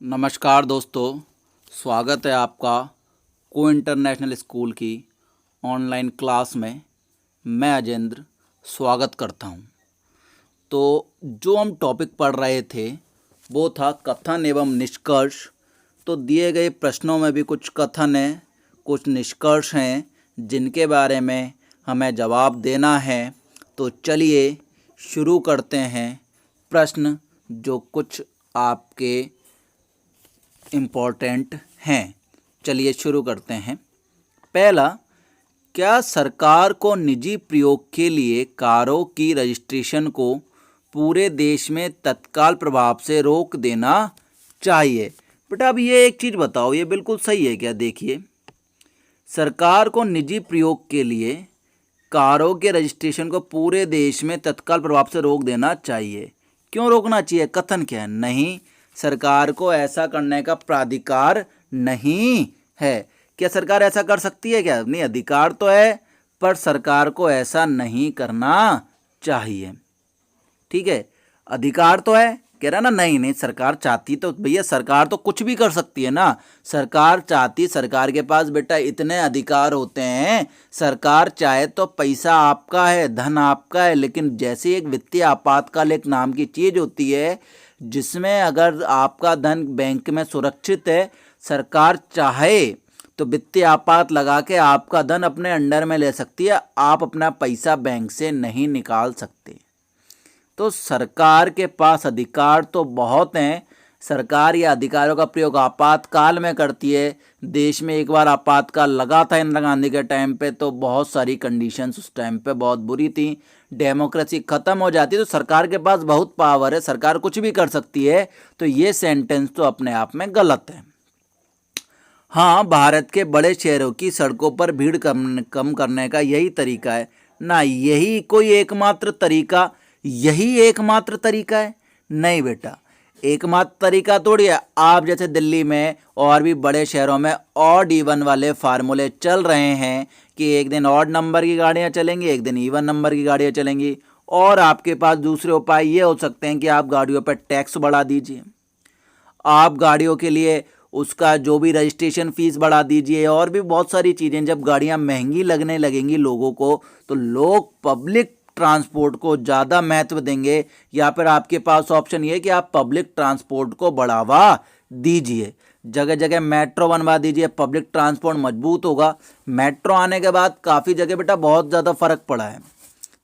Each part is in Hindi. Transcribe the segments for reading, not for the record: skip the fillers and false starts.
नमस्कार दोस्तों, स्वागत है आपका को इंटरनेशनल स्कूल की ऑनलाइन क्लास में। मैं अजेंद्र स्वागत करता हूं। तो जो हम टॉपिक पढ़ रहे थे वो था कथन एवं निष्कर्ष। तो दिए गए प्रश्नों में भी कुछ कथन हैं, कुछ निष्कर्ष हैं जिनके बारे में हमें जवाब देना है। तो चलिए शुरू करते हैं। प्रश्न जो कुछ आपके इम्पोर्टेंट हैं, चलिए शुरू करते हैं। पहला, क्या सरकार को निजी प्रयोग के लिए कारों की रजिस्ट्रेशन को पूरे देश में तत्काल प्रभाव से रोक देना चाहिए? बेटा अब ये एक चीज़ बताओ, ये बिल्कुल सही है क्या? देखिए, सरकार को निजी प्रयोग के लिए कारों के रजिस्ट्रेशन को पूरे देश में तत्काल प्रभाव से रोक देना चाहिए। क्यों रोकना चाहिए? कथन क्या है? नहीं, सरकार को ऐसा करने का प्राधिकार नहीं है। क्या सरकार ऐसा कर सकती है क्या? नहीं, अधिकार तो है पर सरकार को ऐसा नहीं करना चाहिए। ठीक है, अधिकार तो है, कह रहा ना नहीं सरकार चाहती तो भैया सरकार तो कुछ भी कर सकती है ना। सरकार चाहती, सरकार के पास बेटा इतने अधिकार होते हैं। सरकार चाहे तो पैसा आपका है, धन आपका है, लेकिन जैसे एक वित्तीय आपातकाल एक नाम की चीज़ होती है जिसमें अगर आपका धन बैंक में सुरक्षित है, सरकार चाहे तो वित्तीय आपात लगा के आपका धन अपने अंडर में ले सकती है। आप अपना पैसा बैंक से नहीं निकाल सकते। तो सरकार के पास अधिकार तो बहुत हैं। सरकार या अधिकारों का प्रयोग आपातकाल में करती है। देश में एक बार आपातकाल लगा था इंदिरा गांधी के टाइम पे, तो बहुत सारी कंडीशंस उस टाइम पे बहुत बुरी थी, डेमोक्रेसी खत्म हो जाती। तो सरकार के पास बहुत पावर है, सरकार कुछ भी कर सकती है। तो ये सेंटेंस तो अपने आप में गलत है। हाँ, भारत के बड़े शहरों की सड़कों पर भीड़ कम करने का यही तरीका है ना? यही कोई एकमात्र तरीका, यही एकमात्र तरीका है? नहीं बेटा, एकमात्र तरीका थोड़ी है। आप जैसे दिल्ली में और भी बड़े शहरों में ऑड इवन वाले फार्मूले चल रहे हैं कि एक दिन ऑड नंबर की गाड़ियां चलेंगी, एक दिन इवन नंबर की गाड़ियां चलेंगी। और आपके पास दूसरे उपाय ये हो सकते हैं कि आप गाड़ियों पर टैक्स बढ़ा दीजिए, आप गाड़ियों के लिए उसका जो भी रजिस्ट्रेशन फीस बढ़ा दीजिए, और भी बहुत सारी चीज़ें। जब गाड़ियां महंगी लगने लगेंगी लोगों को, तो लोग पब्लिक ट्रांसपोर्ट को ज़्यादा महत्व देंगे। या फिर आपके पास ऑप्शन ये है कि आप पब्लिक ट्रांसपोर्ट को बढ़ावा दीजिए, जगह जगह मेट्रो बनवा दीजिए, पब्लिक ट्रांसपोर्ट मजबूत होगा। मेट्रो आने के बाद काफ़ी जगह बेटा बहुत ज़्यादा फर्क पड़ा है।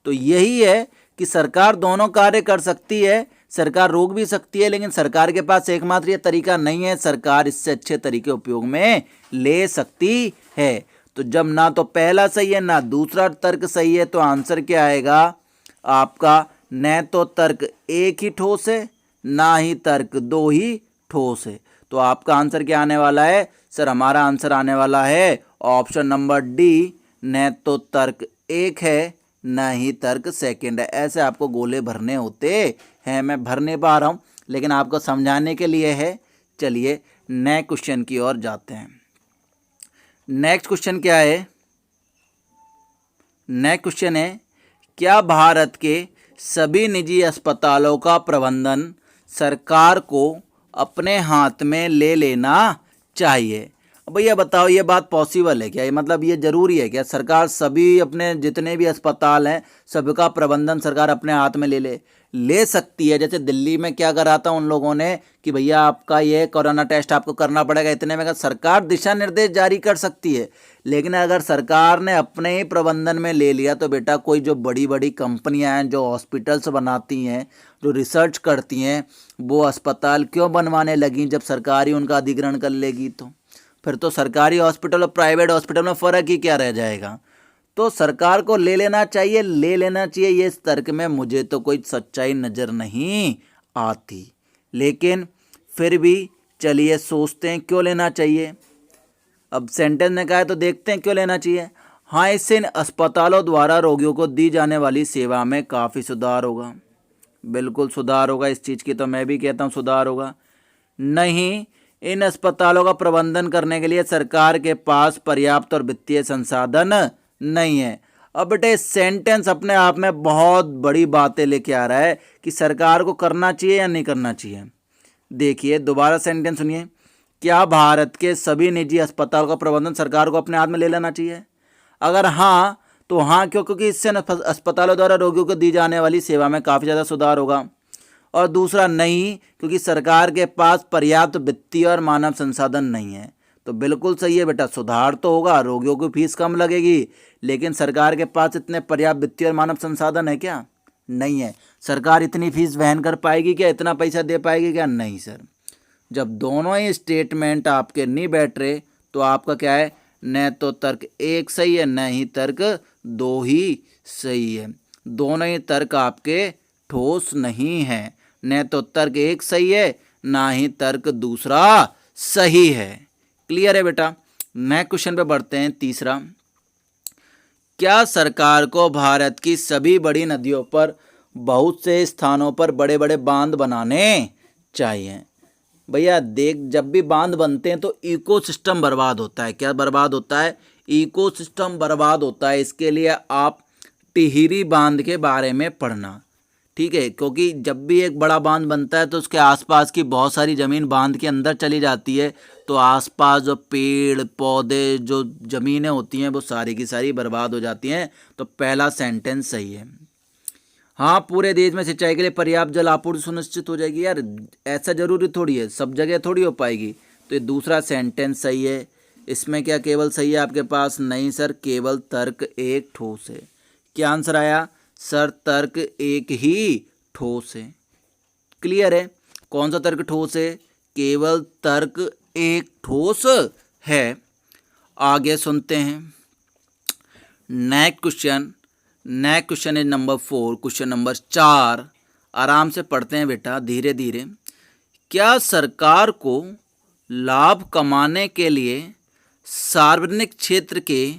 तो यही है कि सरकार दोनों कार्य कर सकती है, सरकार रोक भी सकती है, लेकिन सरकार के पास एकमात्र ये तरीका नहीं है। सरकार इससे अच्छे तरीके उपयोग में ले सकती है। तो जब ना तो पहला सही है ना दूसरा तर्क सही है, तो आंसर क्या आएगा आपका? न तो तर्क एक ही ठोस है, ना ही तर्क दो ही ठोस है। तो आपका आंसर क्या आने वाला है? सर हमारा आंसर आने वाला है ऑप्शन नंबर डी, न तो तर्क एक है ना ही तर्क सेकंड है। ऐसे आपको गोले भरने होते हैं। मैं भर नहीं पा रहा हूँ, लेकिन आपको समझाने के लिए है। चलिए नेक्स्ट क्वेश्चन की ओर जाते हैं। नेक्स्ट क्वेश्चन क्या है? नेक्स्ट क्वेश्चन है, क्या भारत के सभी निजी अस्पतालों का प्रबंधन सरकार को अपने हाथ में ले लेना चाहिए? भैया बताओ, ये बात पॉसिबल है क्या? मतलब ये जरूरी है क्या सरकार सभी अपने जितने भी अस्पताल हैं सबका प्रबंधन सरकार अपने हाथ में ले सकती है? जैसे दिल्ली में क्या करा था उन लोगों ने कि भैया आपका ये कोरोना टेस्ट आपको करना पड़ेगा इतने में का, सरकार दिशा निर्देश जारी कर सकती है। लेकिन अगर सरकार ने अपने ही प्रबंधन में ले लिया तो बेटा कोई जो बड़ी बड़ी कंपनियां हैं जो हॉस्पिटल्स बनाती हैं, जो रिसर्च करती हैं, वो अस्पताल क्यों बनवाने लगी जब सरकार ही उनका अधिग्रहण कर लेगी? तो फिर तो सरकारी हॉस्पिटल और प्राइवेट हॉस्पिटल में फ़र्क ही क्या रह जाएगा? तो सरकार को ले लेना चाहिए, ले लेना चाहिए, ये इस तर्क में मुझे तो कोई सच्चाई नज़र नहीं आती। लेकिन फिर भी चलिए सोचते हैं क्यों लेना चाहिए। अब सेंटेंस ने कहा है तो देखते हैं क्यों लेना चाहिए। हाँ, इससे इन अस्पतालों द्वारा रोगियों को दी जाने वाली सेवा में काफ़ी सुधार होगा। बिल्कुल सुधार होगा, इस चीज़ की तो मैं भी कहता हूँ सुधार होगा। नहीं, इन अस्पतालों का प्रबंधन करने के लिए सरकार के पास पर्याप्त और वित्तीय संसाधन नहीं है। अब बेटे सेंटेंस अपने आप में बहुत बड़ी बातें लेके आ रहा है कि सरकार को करना चाहिए या नहीं करना चाहिए। देखिए दोबारा सेंटेंस सुनिए, क्या भारत के सभी निजी अस्पताल का प्रबंधन सरकार को अपने हाथ में ले लेना चाहिए? अगर हाँ तो हाँ क्यों? क्योंकि इससे अस्पतालों द्वारा रोगियों को दी जाने वाली सेवा में काफ़ी ज़्यादा सुधार होगा। और दूसरा नहीं, क्योंकि सरकार के पास पर्याप्त वित्तीय और मानव संसाधन नहीं है। तो बिल्कुल सही है बेटा, सुधार तो होगा, रोगियों की फीस कम लगेगी, लेकिन सरकार के पास इतने पर्याप्त वित्तीय और मानव संसाधन है क्या? नहीं है। सरकार इतनी फीस वहन कर पाएगी क्या? इतना पैसा दे पाएगी क्या? नहीं सर। जब दोनों ही स्टेटमेंट आपके नहीं बैठ रहे तो आपका क्या है, न तो तर्क एक सही है, न ही तर्क दो ही सही है। दोनों ही तर्क आपके ठोस नहीं है। न तो तर्क एक सही है, ना ही तर्क दूसरा सही है। क्लियर है बेटा? नेक्स्ट क्वेश्चन पे बढ़ते हैं। तीसरा, क्या सरकार को भारत की सभी बड़ी नदियों पर बहुत से स्थानों पर बड़े बड़े बांध बनाने चाहिए? भैया देख, जब भी बांध बनते हैं तो इकोसिस्टम बर्बाद होता है। क्या बर्बाद होता है? इकोसिस्टम बर्बाद होता है। इसके लिए आप टिहरी बांध के बारे में पढ़ना, ठीक है? क्योंकि जब भी एक बड़ा बांध बनता है तो उसके आसपास की बहुत सारी ज़मीन बांध के अंदर चली जाती है, तो आसपास जो पेड़ पौधे जो ज़मीनें होती हैं वो सारी की सारी बर्बाद हो जाती हैं। तो पहला सेंटेंस सही है। हाँ, पूरे देश में सिंचाई के लिए पर्याप्त जल आपूर्ति सुनिश्चित हो जाएगी। यार ऐसा जरूरी थोड़ी है, सब जगह थोड़ी हो पाएगी। तो ये दूसरा सेंटेंस सही है। इसमें क्या केवल सही है आपके पास? नहीं सर, केवल तर्क एक ठोस है। क्या आंसर आया सर? तर्क एक ही ठोस है। क्लियर है? कौन सा तर्क ठोस है? केवल तर्क एक ठोस है। आगे सुनते हैं next question. Next question is number 4, question number 4। आराम से पढ़ते हैं बेटा, धीरे धीरे। क्या सरकार को लाभ कमाने के लिए सार्वजनिक क्षेत्र के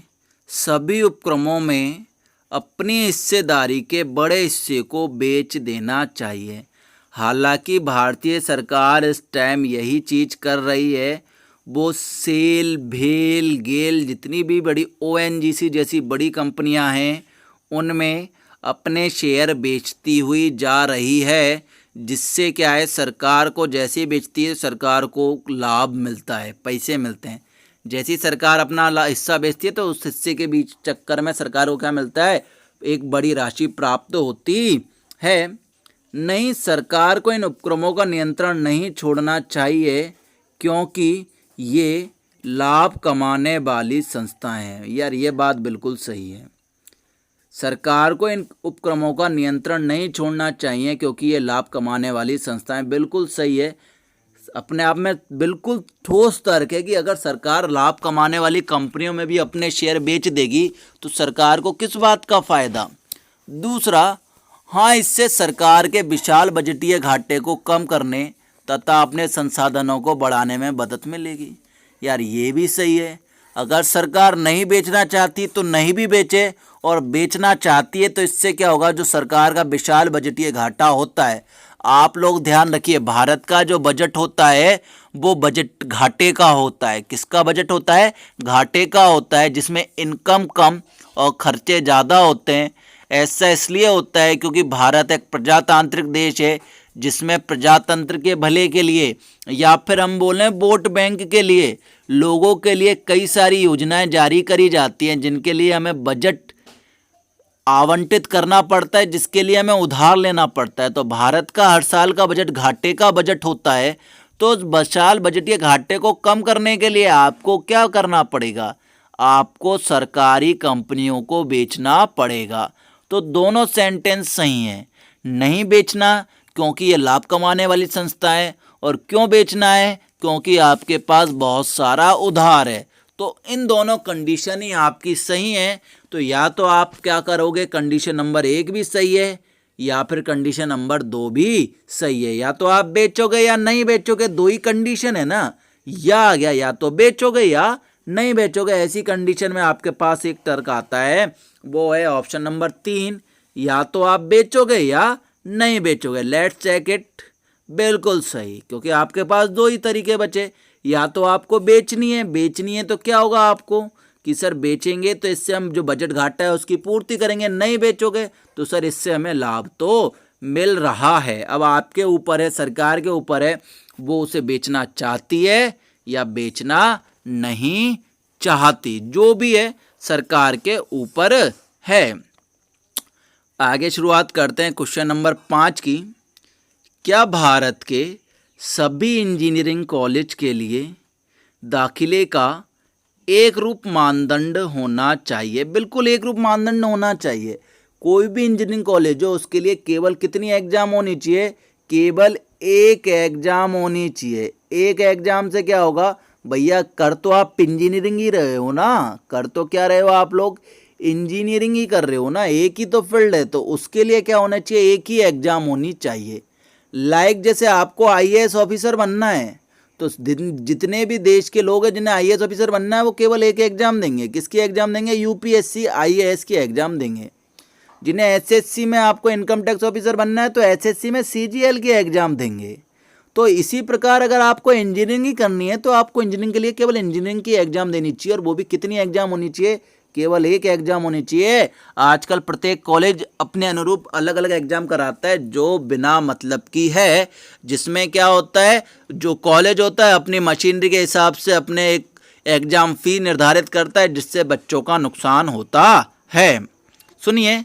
सभी उपक्रमों में अपनी हिस्सेदारी के बड़े हिस्से को बेच देना चाहिए? हालांकि भारतीय सरकार इस टाइम यही चीज़ कर रही है। वो सेल, भेल, गेल, जितनी भी बड़ी ONGC जैसी बड़ी कंपनियां हैं उनमें अपने शेयर बेचती हुई जा रही है, जिससे क्या है, सरकार को जैसे ही बेचती है सरकार को लाभ मिलता है, पैसे मिलते हैं। जैसी सरकार अपना हिस्सा बेचती है तो उस हिस्से के बीच चक्कर में सरकार को क्या मिलता है? एक बड़ी राशि प्राप्त होती है। नहीं, सरकार को इन उपक्रमों का नियंत्रण नहीं छोड़ना चाहिए, क्योंकि ये लाभ कमाने वाली संस्थाएं हैं। यार ये बात बिल्कुल सही है। सरकार को इन उपक्रमों का नियंत्रण नहीं छोड़ना चाहिए क्योंकि ये लाभ कमाने वाली संस्थाएं, बिल्कुल सही है। अपने आप में बिल्कुल ठोस तर्क है कि अगर सरकार लाभ कमाने वाली कंपनियों में भी अपने शेयर बेच देगी तो सरकार को किस बात का फ़ायदा? दूसरा, हाँ, इससे सरकार के विशाल बजटीय घाटे को कम करने तथा अपने संसाधनों को बढ़ाने में मदद मिलेगी। यार ये भी सही है। अगर सरकार नहीं बेचना चाहती तो नहीं भी बेचे, और बेचना चाहती है तो इससे क्या होगा? जो सरकार का विशाल बजटीय घाटा होता है, आप लोग ध्यान रखिए, भारत का जो बजट होता है वो बजट घाटे का होता है। किसका बजट होता है? घाटे का होता है, जिसमें इनकम कम और खर्चे ज़्यादा होते हैं। ऐसा इसलिए होता है क्योंकि भारत एक प्रजातांत्रिक देश है, जिसमें प्रजातंत्र के भले के लिए, या फिर हम बोलें वोट बैंक के लिए, लोगों के लिए कई सारी योजनाएं जारी करी जाती हैं, जिनके लिए हमें बजट आवंटित करना पड़ता है, जिसके लिए हमें उधार लेना पड़ता है। तो भारत का हर साल का बजट घाटे का बजट होता है। तो उस विशाल बजटीय घाटे को कम करने के लिए आपको क्या करना पड़ेगा? आपको सरकारी कंपनियों को बेचना पड़ेगा। तो दोनों सेंटेंस सही हैं। नहीं बेचना क्योंकि ये लाभ कमाने वाली संस्था है, और क्यों बेचना है? क्योंकि आपके पास बहुत सारा उधार है। तो इन दोनों कंडीशन ही आपकी सही है। तो या तो आप क्या करोगे, कंडीशन नंबर 1 भी सही है, या फिर कंडीशन नंबर 2 भी सही है। या तो आप बेचोगे या नहीं बेचोगे, दो ही कंडीशन है ना। या आ गया, या तो बेचोगे या नहीं बेचोगे। ऐसी कंडीशन में आपके पास एक तर्क आता है, वो है ऑप्शन नंबर 3, या तो आप बेचोगे या नहीं बेचोगे। Let's check it. बिल्कुल सही, क्योंकि आपके पास दो ही तरीके बचे। या तो आपको बेचनी है तो क्या होगा आपको कि सर बेचेंगे तो इससे हम जो बजट घाटा है उसकी पूर्ति करेंगे। नहीं बेचोगे तो सर इससे हमें लाभ तो मिल रहा है। अब आपके ऊपर है, सरकार के ऊपर है, वो उसे बेचना चाहती है या बेचना नहीं चाहती, जो भी है सरकार के ऊपर है। आगे शुरुआत करते हैं क्वेश्चन नंबर 5 की। क्या भारत के सभी इंजीनियरिंग कॉलेज के लिए दाखिले का एक रूप मानदंड होना चाहिए? बिल्कुल एक रूप मानदंड होना चाहिए। कोई भी इंजीनियरिंग कॉलेज हो उसके लिए केवल कितनी एग्जाम होनी चाहिए? केवल एक एग्जाम होनी चाहिए। एक एग्जाम से क्या होगा भैया, कर तो आप इंजीनियरिंग ही रहे हो ना, कर तो क्या रहे हो आप लोग, इंजीनियरिंग ही कर रहे हो ना, एक ही तो फील्ड है, तो उसके लिए क्या होना चाहिए, एक ही एग्जाम होनी चाहिए। लाइक जैसे आपको आईएएस ऑफिसर बनना है तो जितने भी देश के लोग हैं जिन्हें आईएएस ऑफिसर बनना है वो केवल एक एग्जाम देंगे। किसकी एग्जाम देंगे? यूपीएससी आईएएस की एग्जाम देंगे। जिन्हें एसएससी में आपको इनकम टैक्स ऑफिसर बनना है तो एसएससी में सीजीएल की एग्जाम देंगे। तो इसी प्रकार अगर आपको इंजीनियरिंग ही करनी है तो आपको इंजीनियरिंग के लिए केवल इंजीनियरिंग की एग्जाम देनी चाहिए, और वो भी कितनी एग्जाम होनी चाहिए? केवल एक एग्जाम होनी चाहिए। आजकल प्रत्येक कॉलेज अपने अनुरूप अलग अलग एग्जाम कराता है जो बिना मतलब की है, जिसमें क्या होता है, जो कॉलेज होता है अपनी मशीनरी के हिसाब से अपने एक एग्जाम फी निर्धारित करता है, जिससे बच्चों का नुकसान होता है। सुनिए,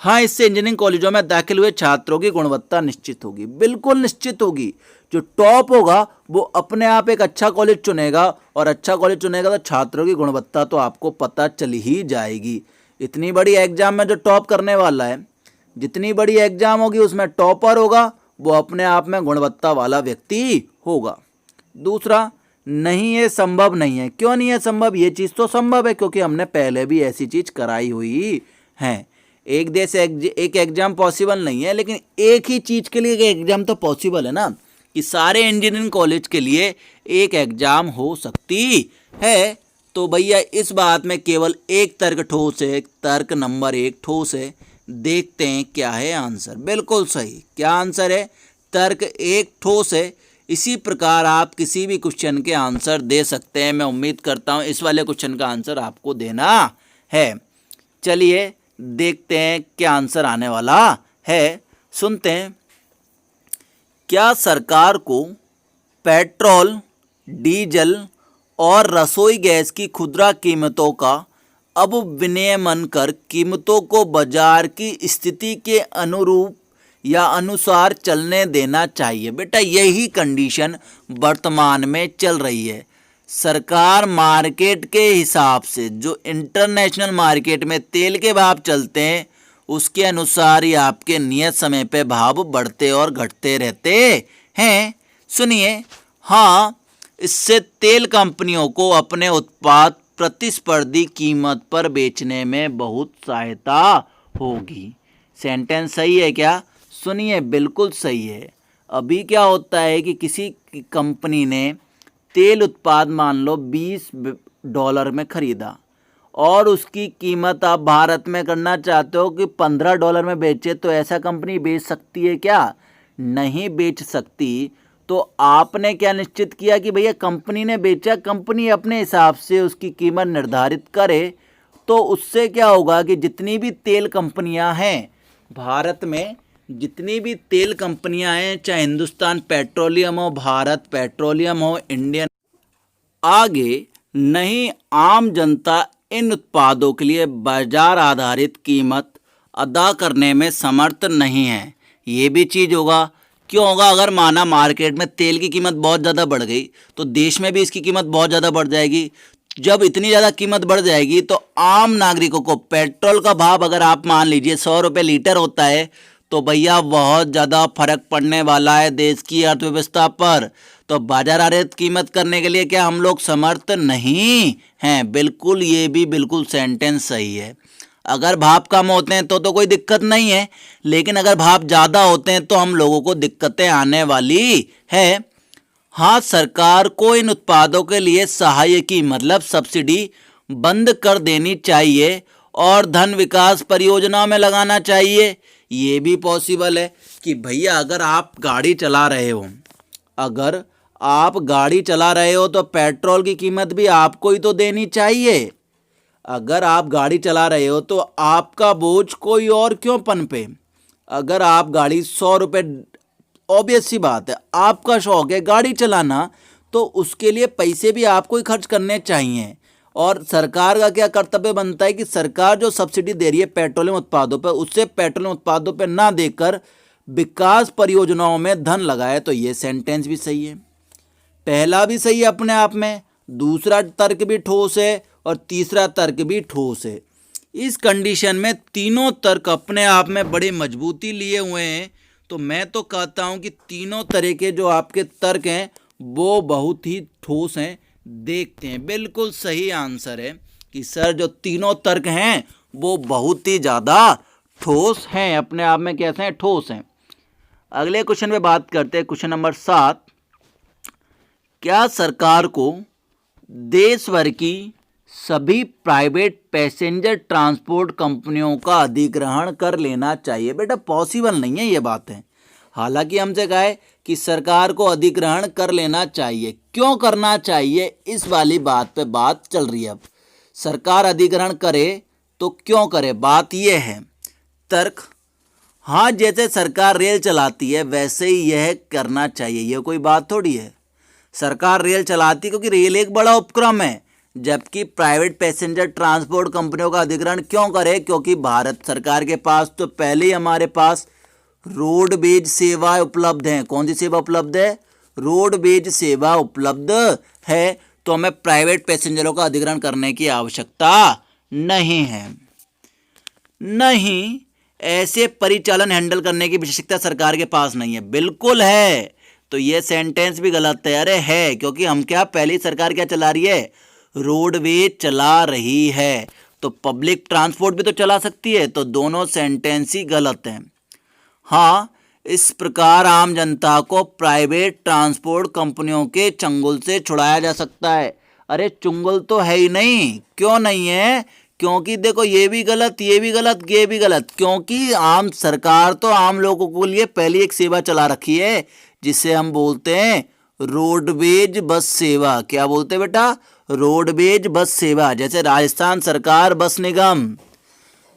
हाँ, इससे इंजीनियरिंग कॉलेजों में दाखिल हुए छात्रों की गुणवत्ता निश्चित होगी। बिल्कुल निश्चित होगी। जो टॉप होगा वो अपने आप एक अच्छा कॉलेज चुनेगा, और अच्छा कॉलेज चुनेगा तो छात्रों की गुणवत्ता तो आपको पता चल ही जाएगी। इतनी बड़ी एग्जाम में जो टॉप करने वाला है, जितनी बड़ी एग्जाम होगी उसमें टॉपर होगा, वो अपने आप में गुणवत्ता वाला व्यक्ति होगा। दूसरा, नहीं ये संभव नहीं है। क्यों नहीं है संभव? ये चीज़ तो संभव है क्योंकि हमने पहले भी ऐसी चीज़ कराई हुई है। एक देश एक एग्जाम पॉसिबल नहीं है, लेकिन एक ही चीज़ के लिए एक एग्जाम तो पॉसिबल है ना, कि सारे इंजीनियरिंग कॉलेज के लिए एक एग्जाम हो सकती है। तो भैया इस बात में केवल एक तर्क ठोस है, तर्क नंबर 1 ठोस है। देखते हैं क्या है आंसर। बिल्कुल सही। क्या आंसर है? तर्क 1 ठोस है। इसी प्रकार आप किसी भी क्वेश्चन के आंसर दे सकते हैं। मैं उम्मीद करता हूँ इस वाले क्वेश्चन का आंसर आपको देना है। चलिए देखते हैं क्या आंसर आने वाला है, सुनते हैं। क्या सरकार को पेट्रोल, डीजल और रसोई गैस की खुदरा कीमतों का अब विनियमन कर कीमतों को बाजार की स्थिति के अनुरूप या अनुसार चलने देना चाहिए? बेटा यही कंडीशन वर्तमान में चल रही है। सरकार मार्केट के हिसाब से, जो इंटरनेशनल मार्केट में तेल के भाव चलते हैं उसके अनुसार ही आपके नियत समय पे भाव बढ़ते और घटते रहते हैं। सुनिए, हाँ, इससे तेल कंपनियों को अपने उत्पाद प्रतिस्पर्धी कीमत पर बेचने में बहुत सहायता होगी। सेंटेंस सही है क्या? सुनिए, बिल्कुल सही है। अभी क्या होता है कि किसी कंपनी ने तेल उत्पाद मान लो $20 में ख़रीदा और उसकी कीमत आप भारत में करना चाहते हो कि $15 में बेचे, तो ऐसा कंपनी बेच सकती है क्या? नहीं बेच सकती। तो आपने क्या निश्चित किया कि भैया कंपनी ने बेचा, कंपनी अपने हिसाब से उसकी कीमत निर्धारित करे। तो उससे क्या होगा कि जितनी भी तेल कंपनियां हैं भारत में, जितनी भी तेल कंपनियां हैं, चाहे हिंदुस्तान पेट्रोलियम हो, भारत पेट्रोलियम हो, इंडियन, आगे नहीं आम जनता इन उत्पादों के लिए बाजार आधारित कीमत अदा करने में समर्थ नहीं है। ये भी चीज़ होगा। क्यों होगा? अगर माना मार्केट में तेल की कीमत बहुत ज़्यादा बढ़ गई तो देश में भी इसकी कीमत बहुत ज़्यादा बढ़ जाएगी। जब इतनी ज़्यादा कीमत बढ़ जाएगी तो आम नागरिकों को पेट्रोल का भाव अगर आप मान लीजिए 100 रुपये लीटर होता है तो भैया बहुत ज़्यादा फर्क पड़ने वाला है देश की अर्थव्यवस्था पर। तो बाजार आधारित कीमत करने के लिए क्या हम लोग समर्थ नहीं हैं? बिल्कुल, ये भी बिल्कुल सेंटेंस सही है। अगर भाव कम होते हैं तो कोई दिक्कत नहीं है, लेकिन अगर भाव ज़्यादा होते हैं तो हम लोगों को दिक्कतें आने वाली है। हाँ, सरकार को इन उत्पादों के लिए सहायकी मतलब सब्सिडी बंद कर देनी चाहिए और धन विकास परियोजना में लगाना चाहिए। ये भी पॉसिबल है कि भैया अगर आप गाड़ी चला रहे हो, अगर आप गाड़ी चला रहे हो तो पेट्रोल की कीमत भी आपको ही तो देनी चाहिए। अगर आप गाड़ी चला रहे हो तो आपका बोझ कोई और क्यों पनपे? अगर आप गाड़ी 100 रुपये ऑब्वियस सी बात है, आपका शौक है गाड़ी चलाना, तो उसके लिए पैसे भी आपको ही खर्च करने चाहिए। और सरकार का क्या कर्तव्य बनता है कि सरकार जो सब्सिडी दे रही है पेट्रोलियम उत्पादों पर, उससे पेट्रोलियम उत्पादों पर ना देकर विकास परियोजनाओं में धन लगाए। तो ये सेंटेंस भी सही है, पहला भी सही है अपने आप में, दूसरा तर्क भी ठोस है और तीसरा तर्क भी ठोस है। इस कंडीशन में तीनों तर्क अपने आप में बड़ी मजबूती लिए हुए हैं। तो मैं तो कहता हूं कि तीनों तरह के जो आपके तर्क हैं वो बहुत ही ठोस हैं। देखते हैं, बिल्कुल सही आंसर है कि सर जो तीनों तर्क हैं वो बहुत ही ज़्यादा ठोस हैं, अपने आप में कैसे हैं, ठोस हैं। अगले क्वेश्चन पे बात करते हैं, क्वेश्चन नंबर 7। क्या सरकार को देश भर की सभी प्राइवेट पैसेंजर ट्रांसपोर्ट कंपनियों का अधिग्रहण कर लेना चाहिए? बेटा पॉसिबल नहीं है ये बात है। हालांकि हमसे कहा है कि सरकार को अधिग्रहण कर लेना चाहिए। क्यों करना चाहिए, इस वाली बात पे बात चल रही है। अब सरकार अधिग्रहण करे तो क्यों करे, बात ये है। तर्क, हाँ जैसे सरकार रेल चलाती है वैसे ही यह करना चाहिए, यह कोई बात थोड़ी है। सरकार रेल चलाती क्योंकि रेल एक बड़ा उपक्रम है, जबकि प्राइवेट पैसेंजर ट्रांसपोर्ट कंपनियों का अधिग्रहण क्यों करे, क्योंकि भारत सरकार के पास तो पहले ही हमारे पास रोडवेज सेवा उपलब्ध है। कौन सी सेवा उपलब्ध है? रोडवेज सेवा उपलब्ध है। तो हमें प्राइवेट पैसेंजरों का अधिग्रहण करने की आवश्यकता नहीं है। नहीं, ऐसे परिचालन हैंडल करने की विशेषता सरकार के पास नहीं है। बिल्कुल है। तो ये सेंटेंस भी गलत है। अरे है, क्योंकि हम क्या, पहली सरकार क्या चला रही है, रोडवेज चला रही है, तो पब्लिक ट्रांसपोर्ट भी तो चला सकती है। तो दोनों सेंटेंस ही गलत हैं। हाँ, इस प्रकार आम जनता को प्राइवेट ट्रांसपोर्ट कंपनियों के चंगुल से छुड़ाया जा सकता है। अरे चुंगल तो है ही नहीं। क्यों नहीं है? क्योंकि देखो ये भी गलत, ये भी गलत, ये भी गलत। क्योंकि आम सरकार तो आम लोगों के लिए पहली एक सेवा चला रखी है जिसे हम बोलते हैं रोडवेज बस सेवा। क्या बोलते हैं बेटा? रोडवेज बस सेवा। जैसे राजस्थान सरकार बस निगम,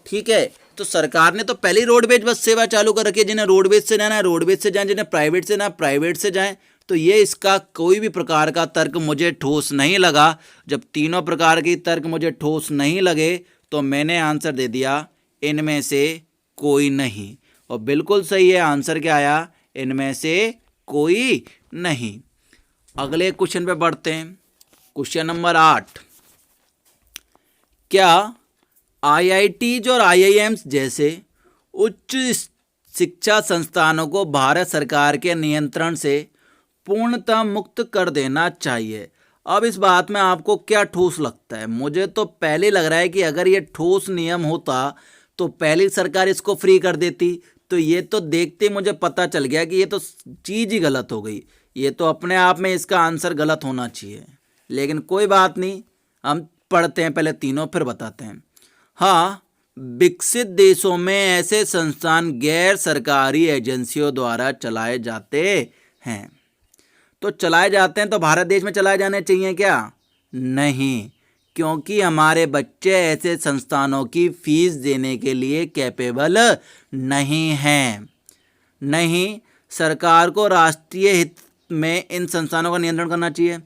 ठीक है। तो सरकार ने तो पहले ही रोडवेज बस सेवा चालू कर रखी है। जिन्हें रोडवेज से जाना है रोडवेज से जाएं, जिन्हें प्राइवेट से ना प्राइवेट से जाएं। तो ये इसका कोई भी प्रकार का तर्क मुझे ठोस नहीं लगा। जब तीनों प्रकार के तर्क मुझे ठोस नहीं लगे तो मैंने आंसर दे दिया इनमें से कोई नहीं। और बिल्कुल सही है, आंसर क्या आया? इनमें से कोई नहीं। अगले क्वेश्चन पे बढ़ते हैं, क्वेश्चन नंबर 8। क्या आईआईटीज और आईआईएम्स जैसे उच्च शिक्षा संस्थानों को भारत सरकार के नियंत्रण से पूर्णतः मुक्त कर देना चाहिए? अब इस बात में आपको क्या ठोस लगता है? मुझे तो पहले लग रहा है कि अगर ये ठोस नियम होता तो पहली सरकार इसको फ्री कर देती। तो ये तो देखते मुझे पता चल गया कि ये तो चीज़ ही गलत हो गई। ये तो अपने आप में इसका आंसर गलत होना चाहिए। लेकिन कोई बात नहीं, हम पढ़ते हैं पहले तीनों फिर बताते हैं। हाँ, विकसित देशों में ऐसे संस्थान गैर सरकारी एजेंसियों द्वारा चलाए जाते हैं। तो चलाए जाते हैं तो भारत देश में चलाए जाने चाहिए क्या? नहीं, क्योंकि हमारे बच्चे ऐसे संस्थानों की फीस देने के लिए कैपेबल नहीं हैं। नहीं, सरकार को राष्ट्रीय हित में इन संस्थानों का नियंत्रण करना चाहिए।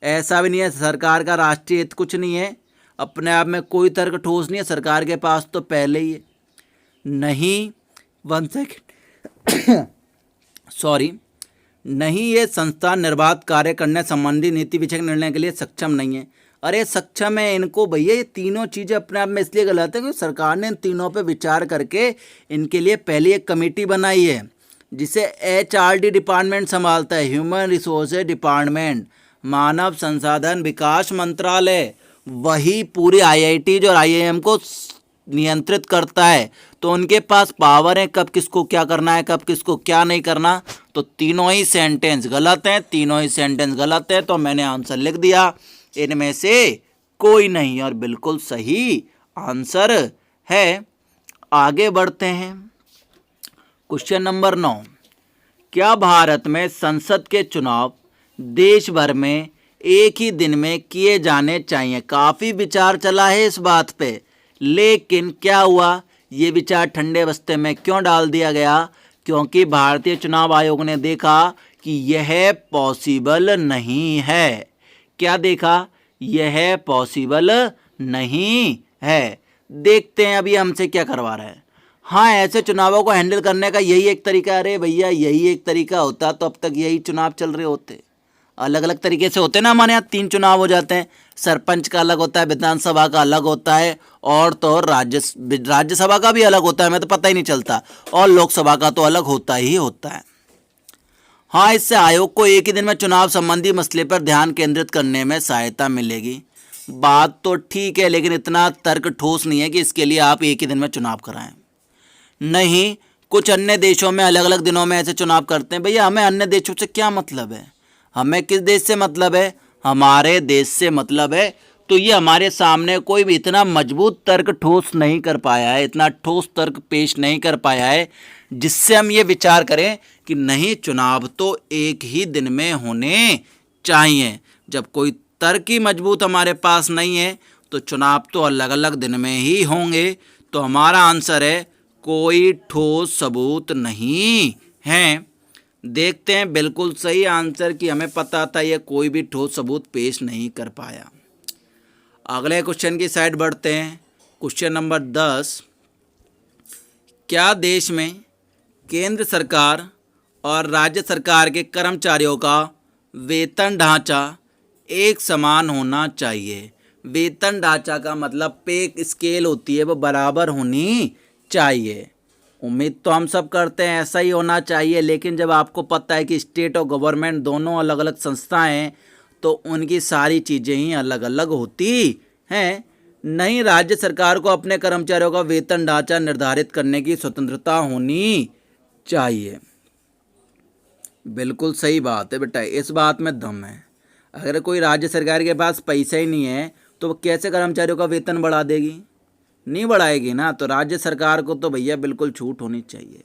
ऐसा भी नहीं है, सरकार का राष्ट्रीय हित कुछ नहीं है, अपने आप में कोई तर्क ठोस नहीं है, सरकार के पास तो पहले ही है। नहीं, 1 सेकेंड सॉरी, नहीं, ये संस्थान निर्बाध कार्य करने संबंधी नीति विषयक निर्णय के लिए सक्षम नहीं है। अरे सक्षम है इनको भैया। ये तीनों चीज़ें अपने आप में इसलिए गलत है क्योंकि सरकार ने इन तीनों पे विचार करके इनके लिए पहले एक कमेटी बनाई है जिसे HRD डिपार्टमेंट संभालता है, ह्यूमन रिसोर्सेज डिपार्टमेंट, मानव संसाधन विकास मंत्रालय। वही पूरे IIT और IIM को नियंत्रित करता है। तो उनके पास पावर है कब किसको क्या करना है, कब किसको क्या नहीं करना। तो तीनों ही सेंटेंस गलत हैं, तीनों ही सेंटेंस गलत है। तो मैंने आंसर लिख दिया इनमें से कोई नहीं, और बिल्कुल सही आंसर है। आगे बढ़ते हैं, क्वेश्चन नंबर 9। क्या भारत में संसद के चुनाव देश भर में एक ही दिन में किए जाने चाहिए? काफ़ी विचार चला है इस बात पे, लेकिन क्या हुआ, ये विचार ठंडे बस्ते में क्यों डाल दिया गया? क्योंकि भारतीय चुनाव आयोग ने देखा कि यह पॉसिबल नहीं है। क्या देखा? यह पॉसिबल नहीं है। देखते हैं अभी हमसे क्या करवा रहा है। हाँ, ऐसे चुनावों को हैंडल करने का यही एक तरीका। अरे भैया, यही एक तरीका होता तो अब तक यही चुनाव चल रहे होते। अलग अलग तरीके से होते ना। हमारे यहाँ 3 चुनाव हो जाते हैं। सरपंच का अलग होता है, विधानसभा का अलग होता है, और तो राज्यसभा का भी अलग होता है, हमें तो पता ही नहीं चलता, और लोकसभा का तो अलग होता ही होता है। हाँ, इससे आयोग को एक ही दिन में चुनाव संबंधी मसले पर ध्यान केंद्रित करने में सहायता मिलेगी। बात तो ठीक है, लेकिन इतना तर्क ठोस नहीं है कि इसके लिए आप एक ही दिन में चुनाव कराएं। नहीं, कुछ अन्य देशों में अलग अलग दिनों में ऐसे चुनाव करते हैं। भैया, हमें अन्य देशों से क्या मतलब है? हमें किस देश से मतलब है? हमारे देश से मतलब है। तो ये हमारे सामने कोई भी इतना मजबूत तर्क ठोस नहीं कर पाया है, इतना ठोस तर्क पेश नहीं कर पाया है जिससे हम ये विचार करें कि नहीं, चुनाव तो एक ही दिन में होने चाहिए। जब कोई तर्क ही मजबूत हमारे पास नहीं है तो चुनाव तो अलग अलग दिन में ही होंगे। तो हमारा आंसर है कोई ठोस सबूत नहीं है। देखते हैं बिल्कुल सही आंसर कि हमें पता था ये कोई भी ठोस सबूत पेश नहीं कर पाया। अगले क्वेश्चन की साइड बढ़ते हैं। क्वेश्चन नंबर 10, क्या देश में केंद्र सरकार और राज्य सरकार के कर्मचारियों का वेतन ढांचा एक समान होना चाहिए? वेतन ढांचा का मतलब पे स्केल होती है, वो बराबर होनी चाहिए। उम्मीद तो हम सब करते हैं ऐसा ही होना चाहिए, लेकिन जब आपको पता है कि स्टेट और गवर्नमेंट दोनों अलग अलग संस्थाएं हैं तो उनकी सारी चीज़ें ही अलग अलग होती हैं। नहीं, राज्य सरकार को अपने कर्मचारियों का वेतन ढांचा निर्धारित करने की स्वतंत्रता होनी चाहिए। बिल्कुल सही बात है बेटा, इस बात में दम है। अगर कोई राज्य सरकार के पास पैसा ही नहीं है तो वो कैसे कर्मचारियों का वेतन बढ़ा देगी? नहीं बढ़ाएगी ना। तो राज्य सरकार को तो भैया बिल्कुल छूट होनी चाहिए।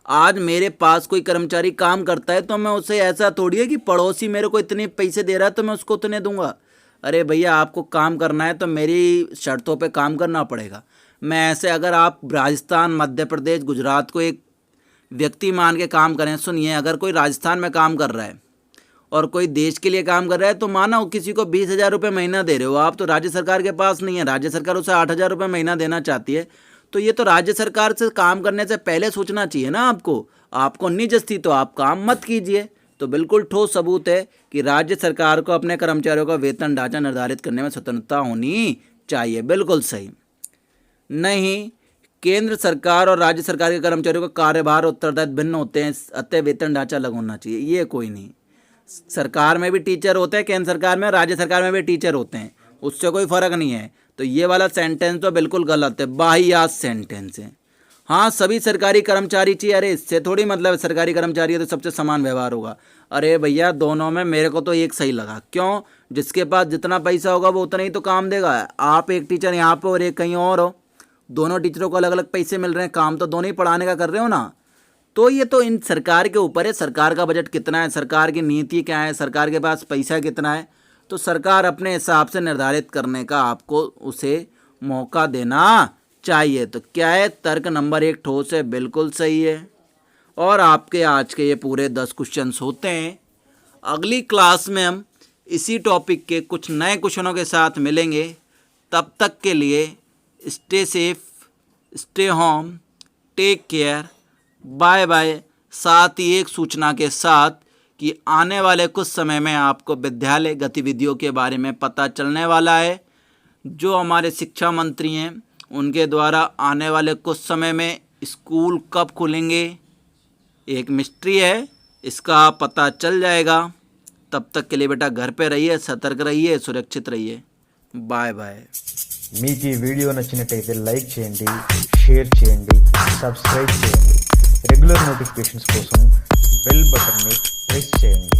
आज मेरे पास कोई कर्मचारी काम करता है तो मैं उसे ऐसा थोड़ी है कि पड़ोसी मेरे को इतने पैसे दे रहा है तो मैं उसको उतने दूंगा। अरे भैया, आपको काम करना है तो मेरी शर्तों पे काम करना पड़ेगा। मैं ऐसे, अगर आप राजस्थान, मध्य प्रदेश, गुजरात को एक व्यक्ति मान के काम करें, सुनिए, अगर कोई राजस्थान में काम कर रहा है और कोई देश के लिए काम कर रहा है तो माना किसी को 20,000 रुपये महीना दे रहे हो आप, तो राज्य सरकार के पास नहीं है, राज्य सरकार उसे 8,000 रुपये महीना देना चाहती है। तो ये तो राज्य सरकार से काम करने से पहले सोचना चाहिए ना आपको नहीं जचती तो आप काम मत कीजिए। तो बिल्कुल ठोस सबूत है कि राज्य सरकार को अपने कर्मचारियों का वेतन ढांचा निर्धारित करने में स्वतंत्रता होनी चाहिए। बिल्कुल सही। नहीं, केंद्र सरकार और राज्य सरकार के कर्मचारियों का कार्यभार और उत्तरदायित्व भिन्न होते हैं, अतः वेतन ढांचा अलग होना चाहिए। ये कोई नहीं। सरकार में भी टीचर होते हैं, केंद्र सरकार में, राज्य सरकार में भी टीचर होते हैं, उससे कोई फ़र्क नहीं है। तो ये वाला सेंटेंस तो बिल्कुल गलत है, वाहियात सेंटेंस है। हाँ, सभी सरकारी कर्मचारी चाहिए। अरे इससे थोड़ी मतलब सरकारी कर्मचारी है तो सबसे समान व्यवहार होगा। अरे भैया, दोनों में मेरे को तो एक सही लगा। क्यों? जिसके पास जितना पैसा होगा वो उतना ही तो काम देगा। आप एक टीचर यहाँ पर और एक कहीं और हो, दोनों टीचरों को अलग अलग पैसे मिल रहे हैं, काम तो दोनों ही पढ़ाने का कर रहे हो ना। तो ये तो इन सरकार के ऊपर है, सरकार का बजट कितना है, सरकार की नीति क्या है, सरकार के पास पैसा कितना है। तो सरकार अपने हिसाब से निर्धारित करने का आपको उसे मौका देना चाहिए। तो क्या है? तर्क नंबर 1 ठोस है, बिल्कुल सही है। और आपके आज के ये पूरे 10 क्वेश्चंस होते हैं। अगली क्लास में हम इसी टॉपिक के कुछ नए क्वेश्चनों के साथ मिलेंगे। तब तक के लिए stay safe, stay home, take care, bye bye. साथ ही एक सूचना के साथ कि आने वाले कुछ समय में आपको विद्यालय गतिविधियों के बारे में पता चलने वाला है। जो हमारे शिक्षा मंत्री हैं उनके द्वारा आने वाले कुछ समय में स्कूल कब खुलेंगे एक मिस्ट्री है, इसका पता चल जाएगा। तब तक के लिए बेटा घर पे रहिए, सतर्क रहिए, सुरक्षित रहिए। Bye bye. మీకు ఈ వీడియో నచ్చినట్టయితే లైక్ చేయండి, షేర్ చేయండి, సబ్స్క్రైబ్ చేయండి. రెగ్యులర్ నోటిఫికేషన్స్ కోసం బెల్ బటన్ని ప్రెస్ చేయండి.